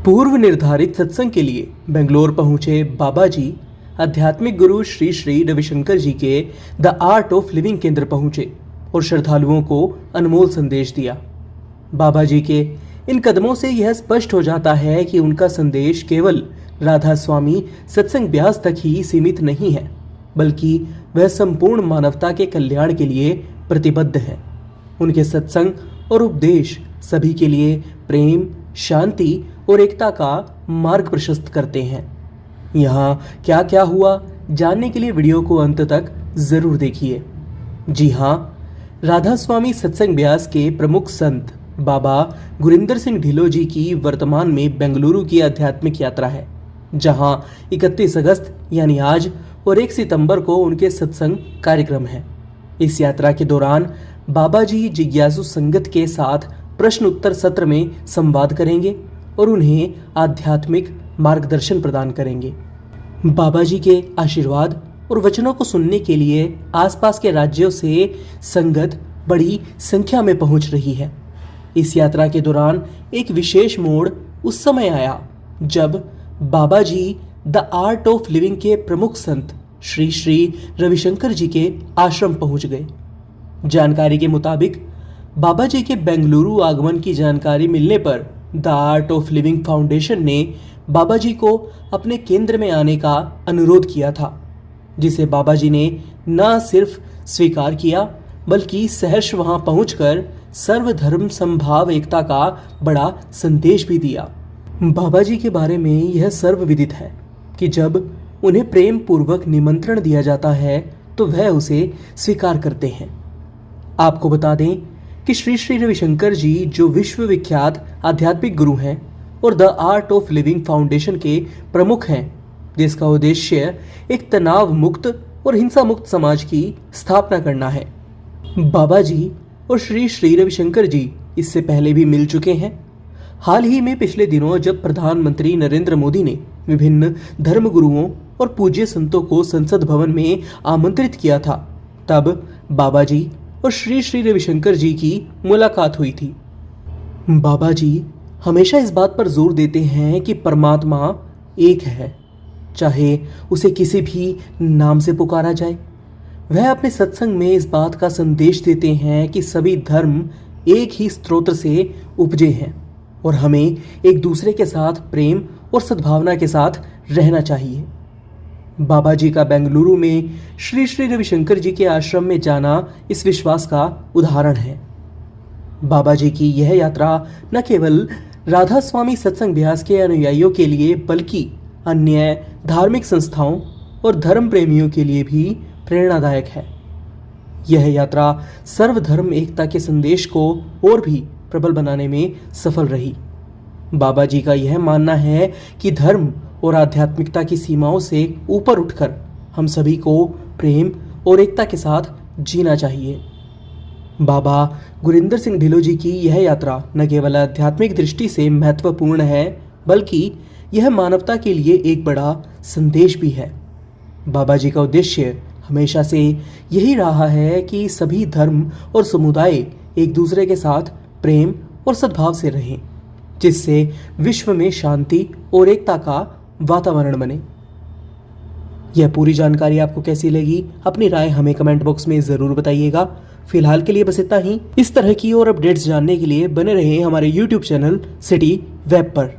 पूर्व निर्धारित सत्संग के लिए बेंगलोर पहुंचे बाबा जी आध्यात्मिक गुरु श्री श्री रविशंकर जी के द आर्ट ऑफ लिविंग केंद्र पहुंचे और श्रद्धालुओं को अनमोल संदेश दिया। बाबा जी के इन कदमों से यह स्पष्ट हो जाता है कि उनका संदेश केवल राधा स्वामी सत्संग ब्यास तक ही सीमित नहीं है, बल्कि वह संपूर्ण मानवता के कल्याण के लिए प्रतिबद्ध है। उनके सत्संग और उपदेश सभी के लिए प्रेम, शांति और एकता का मार्ग प्रशस्त करते हैं। यहाँ क्या क्या हुआ जानने के लिए वीडियो को अंत तक जरूर देखिए। जी हाँ, राधा स्वामी सत्संग ब्यास के प्रमुख संत बाबा गुरिंदर सिंह ढिल्लों जी की वर्तमान में बेंगलुरु की आध्यात्मिक यात्रा है, जहां 31 अगस्त यानी आज और 1 सितंबर को उनके सत्संग कार्यक्रम है। इस यात्रा के दौरान बाबा जी जिज्ञासु संगत के साथ प्रश्न उत्तर सत्र में संवाद करेंगे और उन्हें आध्यात्मिक मार्गदर्शन प्रदान करेंगे। बाबा जी के आशीर्वाद और वचनों को सुनने के लिए आसपास के राज्यों से संगत बड़ी संख्या में पहुंच रही है। इस यात्रा के दौरान एक विशेष मोड़ उस समय आया जब बाबा जी द आर्ट ऑफ लिविंग के प्रमुख संत श्री श्री रविशंकर जी के आश्रम पहुंच गए। जानकारी के मुताबिक बाबा जी के बेंगलुरु आगमन की जानकारी मिलने पर the art of living foundation ने बाबा जी को अपने केंद्र में आने का अनुरोध किया था, जिसे बाबा जी ने न सिर्फ स्वीकार किया बल्कि सहर्ष वहां पहुंचकर सर्वधर्म समभाव एकता का बड़ा संदेश भी दिया। बाबा जी के बारे में यह सर्वविदित है कि जब उन्हें प्रेम पूर्वक निमंत्रण दिया जाता है तो वह उसे स्वीकार करते हैं। आपको बता दें कि श्री श्री रविशंकर जी जो विश्वविख्यात आध्यात्मिक गुरु हैं और the art of living foundation के प्रमुख हैं, जिसका उद्देश्य एक तनाव मुक्त और हिंसा मुक्त समाज की स्थापना करना है। बाबा जी और श्री श्री रविशंकर जी इससे पहले भी मिल चुके हैं। हाल ही में पिछले दिनों जब प्रधानमंत्री नरेंद्र मोदी ने विभिन्न धर्मगुरुओं और पूज्य संतों को संसद भवन में आमंत्रित किया था, तब बाबा जी और श्री श्री रविशंकर जी की मुलाकात हुई थी। बाबा जी हमेशा इस बात पर जोर देते हैं कि परमात्मा एक है, चाहे उसे किसी भी नाम से पुकारा जाए। वह अपने सत्संग में इस बात का संदेश देते हैं कि सभी धर्म एक ही स्रोत से उपजे हैं और हमें एक दूसरे के साथ प्रेम और सद्भावना के साथ रहना चाहिए। बाबा जी का बेंगलुरु में श्री श्री रविशंकर जी के आश्रम में जाना इस विश्वास का उदाहरण है। बाबा जी की यह यात्रा न केवल राधा स्वामी सत्संग ब्यास के अनुयायियों के लिए बल्कि अन्य धार्मिक संस्थाओं और धर्म प्रेमियों के लिए भी प्रेरणादायक है। यह यात्रा सर्वधर्म एकता के संदेश को और भी प्रबल बनाने में सफल रही। बाबा जी का यह मानना है कि धर्म और आध्यात्मिकता की सीमाओं से ऊपर उठकर हम सभी को प्रेम और एकता के साथ जीना चाहिए। बाबा गुरिंदर सिंह ढिल्लों जी की यह यात्रा न केवल आध्यात्मिक दृष्टि से महत्वपूर्ण है, बल्कि यह मानवता के लिए एक बड़ा संदेश भी है। बाबा जी का उद्देश्य हमेशा से यही रहा है कि सभी धर्म और समुदाय एक दूसरे के साथ प्रेम और सद्भाव से रहें, जिससे विश्व में शांति और एकता का वातावरण बने। यह पूरी जानकारी आपको कैसी लगी, अपनी राय हमें कमेंट बॉक्स में ज़रूर बताइएगा। फिलहाल के लिए बस इतना ही। इस तरह की और अपडेट्स जानने के लिए बने रहें हमारे YouTube चैनल सिटी वेब पर।